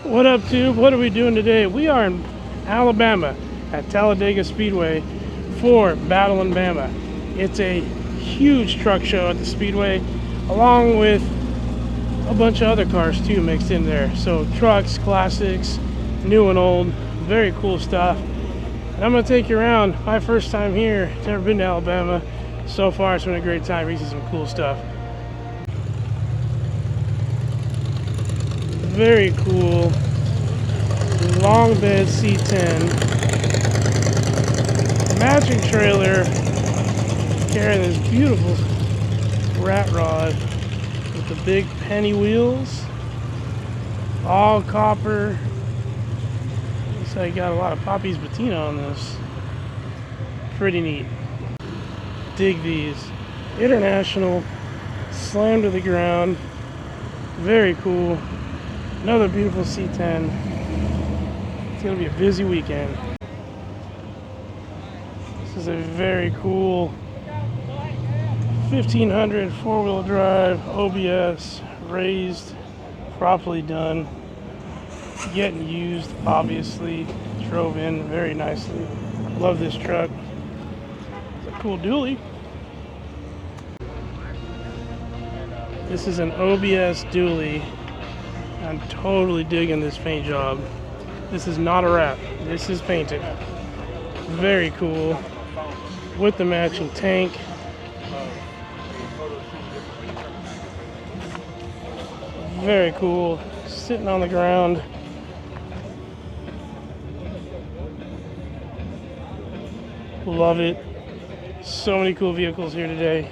What up, Tube? What are we doing today? We are in Alabama at Talladega Speedway for Battle in Bama. It's a huge truck show at the Speedway, along with a bunch of other cars too mixed in there. So trucks, classics, new and old, very cool stuff. And I'm gonna take you around. My first time here, never been to Alabama. So far, it's been a great time. We see some cool stuff. Very cool long bed C10 matching trailer carrying this beautiful rat rod with the big penny wheels, all copper. Looks like got a lot of Poppy's patina on this. Pretty neat. Dig these. International, slammed to the ground. Very cool. Another beautiful C10. It's going to be a busy weekend. This is a very cool 1500 four-wheel drive, OBS, raised, properly done. Getting used, obviously. Drove in very nicely. Love this truck. It's a cool dually. This is an OBS dually. I'm totally digging this paint job. This is not a wrap. This is painted. Very cool. With the matching tank. Very cool. Sitting on the ground. Love it. So many cool vehicles here today.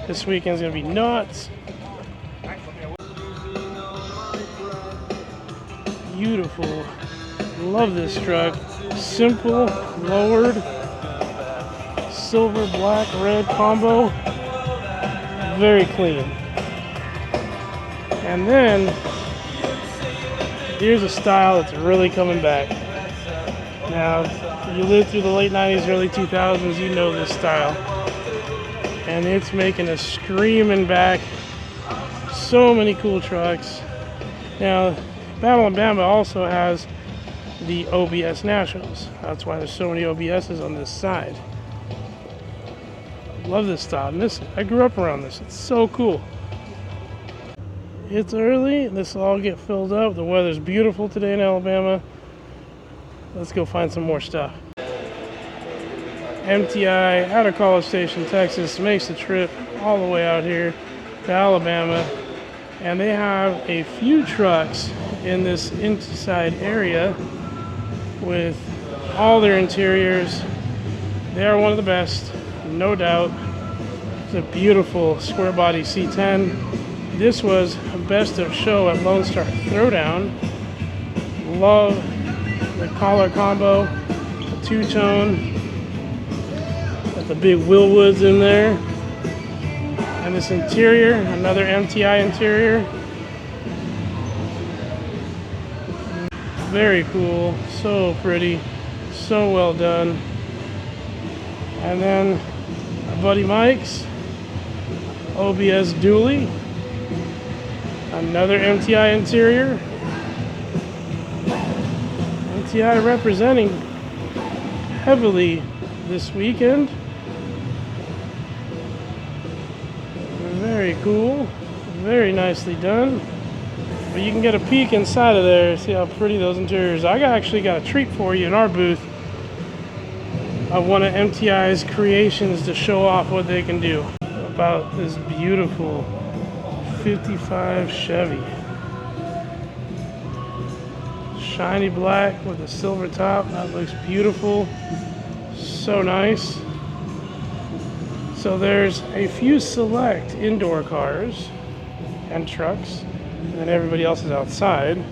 This weekend's gonna be nuts. Beautiful. Love this truck. Simple, lowered, silver, black, red combo. Very clean. And then here's a style that's really coming back. Now, if you lived through the late 90s, early 2000s, you know this style. And it's making a screaming back. So many cool trucks. Now, Battle in Bama also has the OBS Nationals. That's why there's so many OBSs on this side. Love this style. And this, I grew up around this. It's so cool. It's early. This will all get filled up. The weather's beautiful today in Alabama. Let's go find some more stuff. MTI out of College Station, Texas, makes the trip all the way out here to Alabama. And they have a few trucks in this inside area with all their interiors. They are one of the best, no doubt. It's a beautiful square body C10. This was a best of show at Lone Star Throwdown. Love the collar combo, the two-tone, got the big Willwoods in there. And this interior, another MTI interior. Very cool, so pretty, so well done. And then our buddy Mike's OBS dually, another MTI interior. MTI representing heavily this weekend. Very cool, very nicely done. But you can get a peek inside of there, see how pretty those interiors are. I actually got a treat for you in our booth of one of MTI's creations to show off what they can do about this beautiful 55 Chevy. Shiny black with a silver top, that looks beautiful, so nice. So there's a few select indoor cars and trucks, and then everybody else is outside.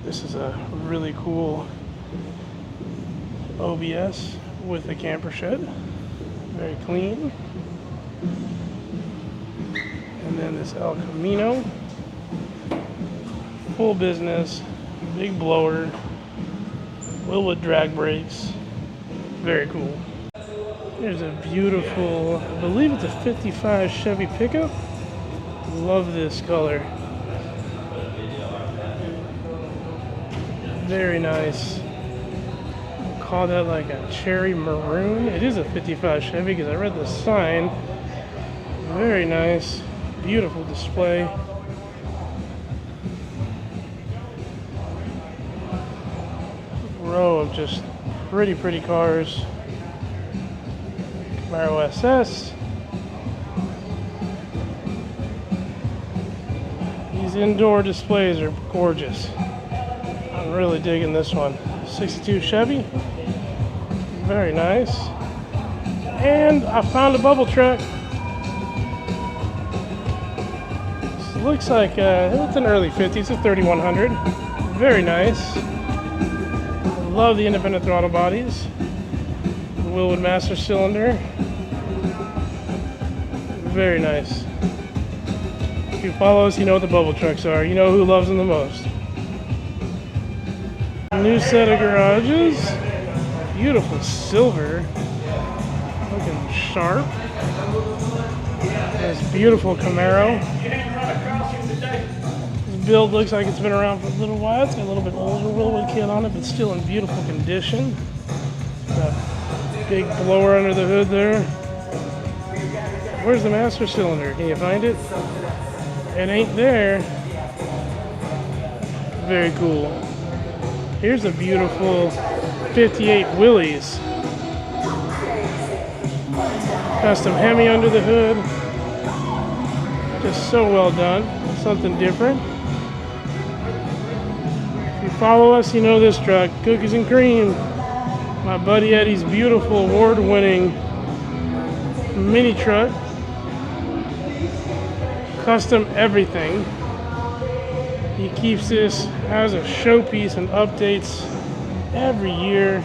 This is a really cool OBS with a camper shed, very clean. And then this El Camino, full business, big blower, Willwood drag brakes, very cool. There's a beautiful, I believe it's a 55 Chevy pickup. Love this color. Very nice. I'll call that like a cherry maroon. It is a 55 Chevy because I read the sign. Very nice. Beautiful display. Row of just pretty cars. Camaro SS. These indoor displays are gorgeous. I'm really digging this one. 62 Chevy. Very nice. And I found a bubble truck. This looks like it's an early 50s, a 3100. Very nice. Love the independent throttle bodies. The Wilwood master cylinder. Very nice. If you follow us, you know what the bubble trucks are. You know who loves them the most. New set of garages. Beautiful silver. Looking sharp. This beautiful Camaro. This build looks like it's been around for a little while. It's got a little bit older Wilwood kit on it, but still in beautiful condition. Got a big blower under the hood there. Where's the master cylinder? Can you find it? It ain't there. Very cool. Here's a beautiful 58 Willys. Custom Hemi under the hood. Just so well done. Something different. If you follow us, you know this truck. Cookies and Cream. My buddy Eddie's beautiful award-winning mini truck. Custom everything. He keeps this as a showpiece and updates every year.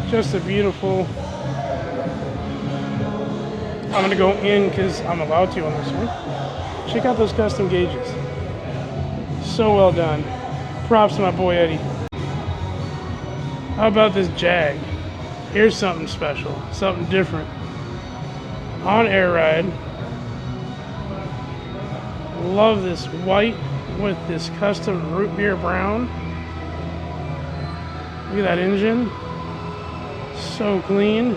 Just a beautiful. I'm gonna go in because I'm allowed to on this one. Check out those custom gauges. So well done. Props to my boy Eddie. How about this Jag? Here's something special, something different. On air ride. Love this white with this custom root beer brown. Look at that engine. So clean.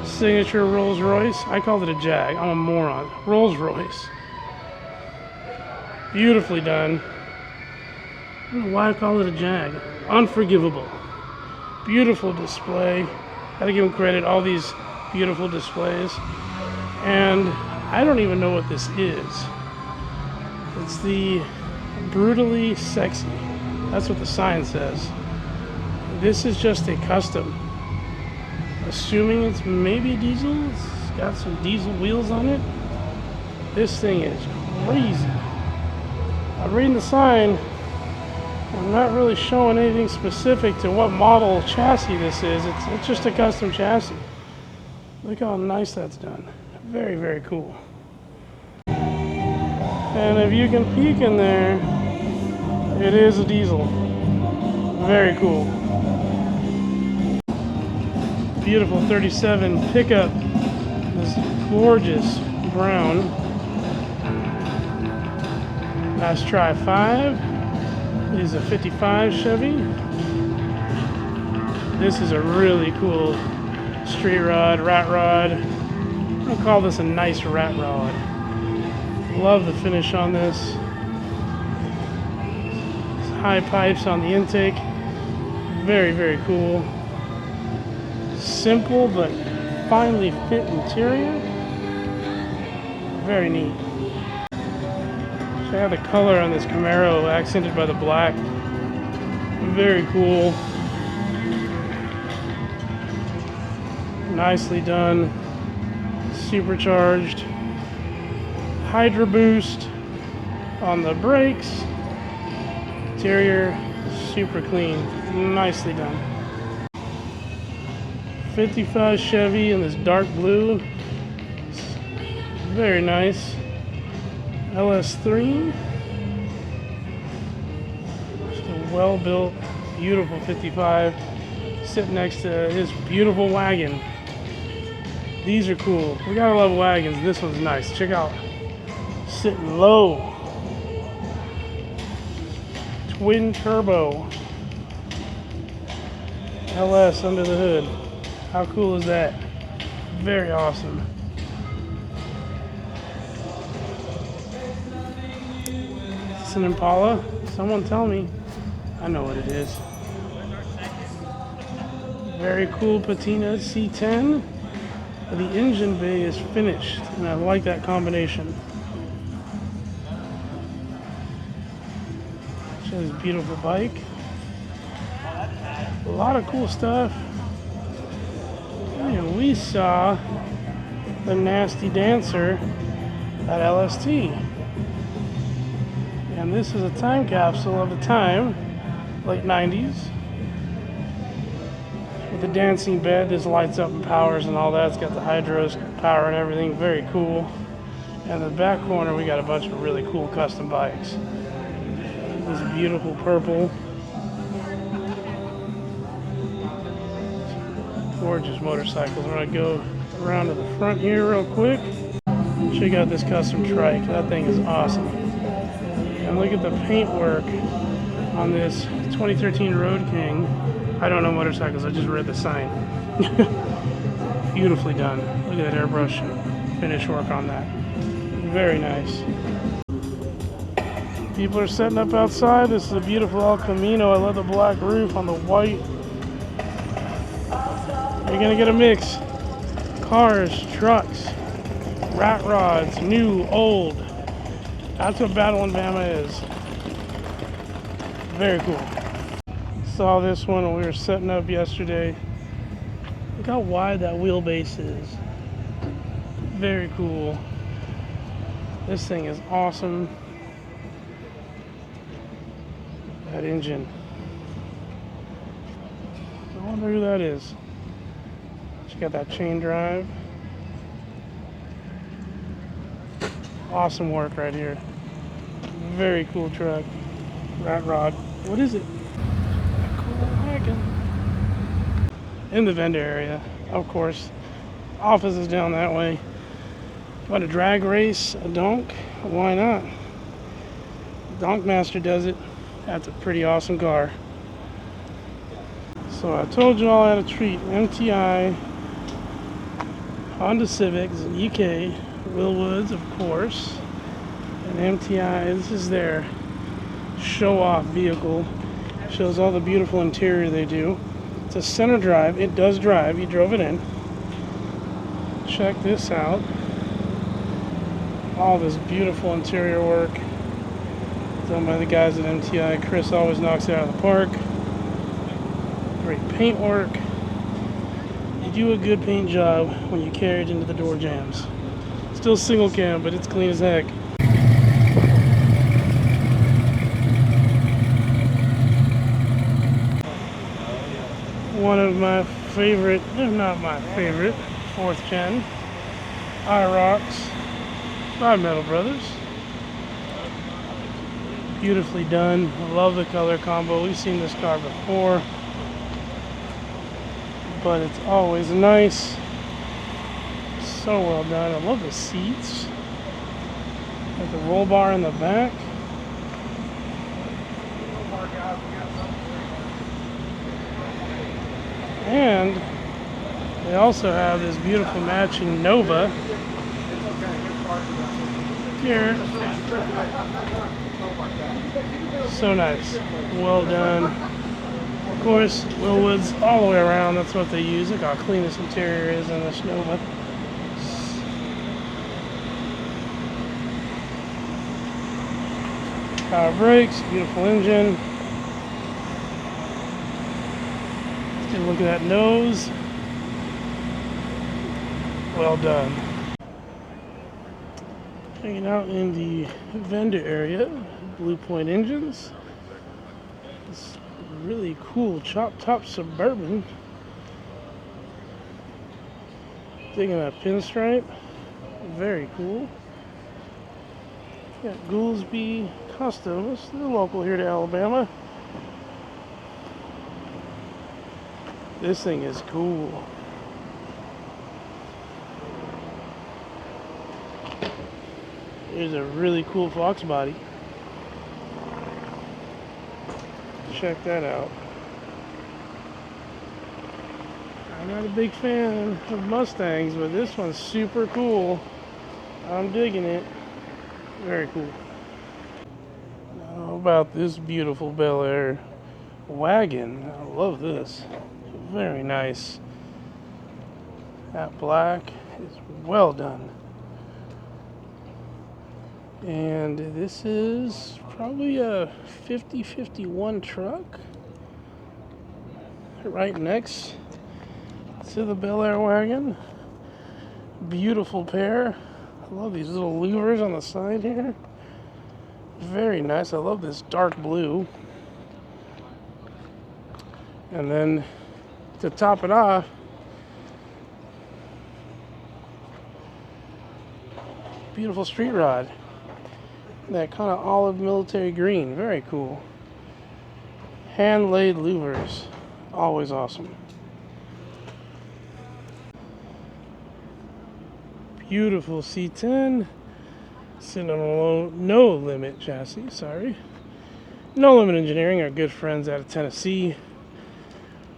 Signature Rolls Royce. I called it a Jag. I'm a moron. Rolls Royce. Beautifully done. I don't know why I call it a Jag. Unforgivable. Beautiful display. Gotta give them credit. All these beautiful displays. And I don't even know what this is. It's the Brutally Sexy. That's what the sign says. This is just a custom. Assuming it's maybe diesel. It's got some diesel wheels on it. This thing is crazy. I'm reading the sign. I'm not really showing anything specific to what model chassis this is. It's just a custom chassis. Look how nice that's done. Very, very cool. And if you can peek in there, it is a diesel. Very cool. Beautiful 37 pickup. This gorgeous brown. Last try 5. It is a 55 Chevy. This is a really cool street rod, rat rod. I'm gonna call this a nice rat rod. Love the finish on this. High pipes on the intake. Very, very cool. Simple but finely fit interior. Very neat. Check out the color on this Camaro, accented by the black. Very cool. Nicely done. Supercharged. Hydro boost on the brakes. Interior super clean. Nicely done. 55 Chevy in this dark blue. Very nice. LS3. Just a well-built, beautiful 55. Sitting next to his beautiful wagon. These are cool. We gotta love wagons. This one's nice. Check out. Sitting low. twin turbo LS under the hood. How cool is that? Very awesome. Is this an Impala? Someone tell me. I know what it is. Very cool patina C10. The engine bay is finished, and I like that combination. Shows a beautiful bike. A lot of cool stuff. And we saw the Nasty Dancer at LST. And this is a time capsule of the time, late 90s. With the dancing bed, this lights up and powers and all that. It's got the hydros power and everything, very cool. And in the back corner, we got a bunch of really cool custom bikes. This beautiful purple. Gorgeous motorcycles. We're gonna go around to the front here real quick. Check out this custom trike. That thing is awesome. And look at the paintwork on this 2013 Road King. I don't know motorcycles, I just read the sign. Beautifully done. Look at that airbrush finish work on that. Very nice. People are setting up outside. This is a beautiful El Camino. I love the black roof on the white. You're gonna get a mix. Cars, trucks, rat rods, new, old. That's what Battle in Bama is. Very cool. Saw this one when we were setting up yesterday. Look how wide that wheelbase is. Very cool. This thing is awesome. That engine. I wonder who that is. She got that chain drive. Awesome work right here. Very cool truck. Rat rod. What is it? Cool wagon. In the vendor area, of course. Office is down that way. Want a drag race, a donk? Why not? Donk Master does it. That's a pretty awesome car. So I told you all I had a treat. MTI, Honda Civics, UK, Willwoods, of course, and MTI. This is their show-off vehicle. Shows all the beautiful interior they do. It's a center drive. It does drive. You drove it in. Check this out. All this beautiful interior work done by the guys at MTI. Chris always knocks it out of the park. Great paint work. You do a good paint job when you carry it into the door jams. Still single cam, but it's clean as heck. One of my favorite, if not my favorite, 4th gen IROCs by Metal Brothers. Beautifully done. I love the color combo. We've seen this car before, but it's always nice. So well done. I love the seats. Got the roll bar in the back. And they also have this beautiful matching Nova here. So nice. Well done. Of course, Willwoods all the way around. That's what they use. Look how clean this interior is in this Nova. Power brakes, beautiful engine. Let's get a look at that nose. Well done. Hanging out in the vendor area, Blue Point Engines. This really cool chop top Suburban. Digging that pinstripe. Very cool. Got Goolsby Customs. They're local here to Alabama. This thing is cool. Here's a really cool Fox body. check that out. I'm not a big fan of Mustangs, but this one's super cool. I'm digging it. Very cool. How about this beautiful Bel Air wagon? I love this. Very nice. That black is well done. And this is probably a 50-51 truck. Right next to the Bel Air wagon. Beautiful pair. I love these little louvers on the side here. Very nice. I love this dark blue. And then to top it off, beautiful street rod. That kind of olive military green. Very cool. Hand-laid louvers. Always awesome. Beautiful C10. Sitting on a no limit chassis, sorry. No Limit Engineering are good friends out of Tennessee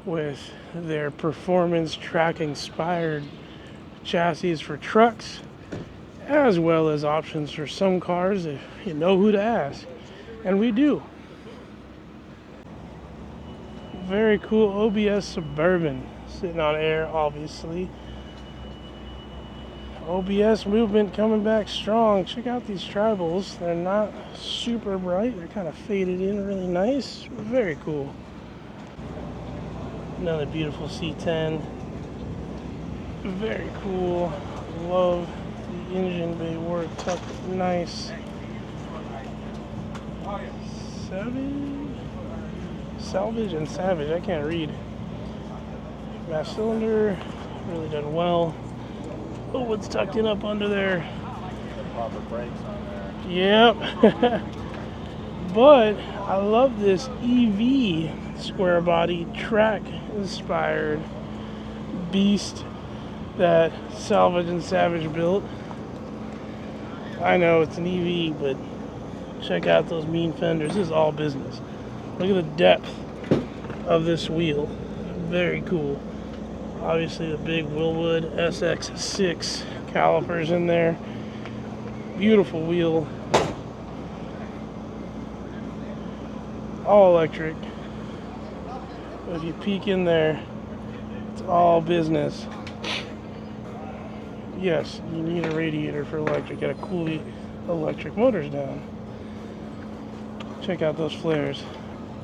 with their performance track inspired chassis for trucks, as well as options for some cars if you know who to ask. And we do. Very cool OBS Suburban, sitting on air, obviously. OBS movement coming back strong. Check out these tribals. They're not super bright. They're kind of faded in really nice. Very cool. Another beautiful C10. Very cool. Love the engine bay work. Tucked nice. Salvage and Savage. I can't read. Mass cylinder. Really done well. Oh, what's tucked in up under there? Proper brakes on there. Yep. But I love this EV square body track inspired beast that Salvage and Savage built. I know it's an EV, but check out those mean fenders. This is all business. Look at the depth of this wheel. Very cool. Obviously the big Willwood SX6 calipers in there. Beautiful wheel. All electric. But if you peek in there, it's all business. Yes, you need a radiator for electric. Gotta cool the electric motors down. Check out those flares.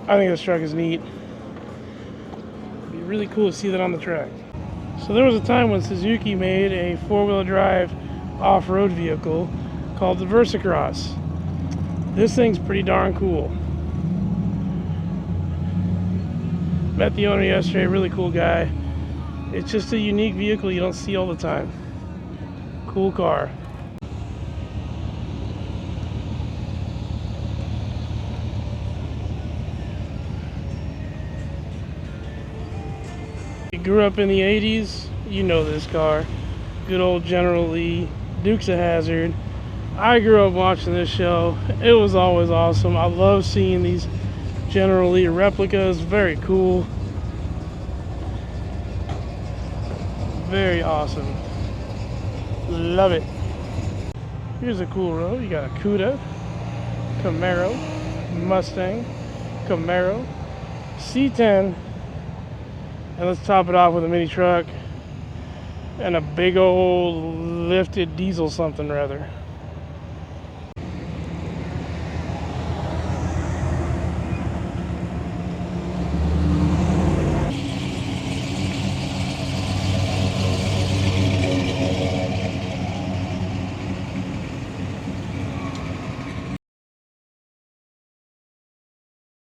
I think this truck is neat. It'd be really cool to see that on the track. So there was a time when Suzuki made a four-wheel drive off-road vehicle called the Versacross. This thing's pretty darn cool. Met the owner yesterday, really cool guy. It's just a unique vehicle you don't see all the time. Cool car. You grew up in the 80s, you know this car. Good old General Lee, Dukes of Hazzard. I grew up watching this show. It was always awesome. I love seeing these General Lee replicas. Very cool. Very awesome. Love it. Here's a cool row. You got a Cuda, Camaro, Mustang, Camaro, C10, and let's top it off with a mini truck and a big old lifted diesel something rather.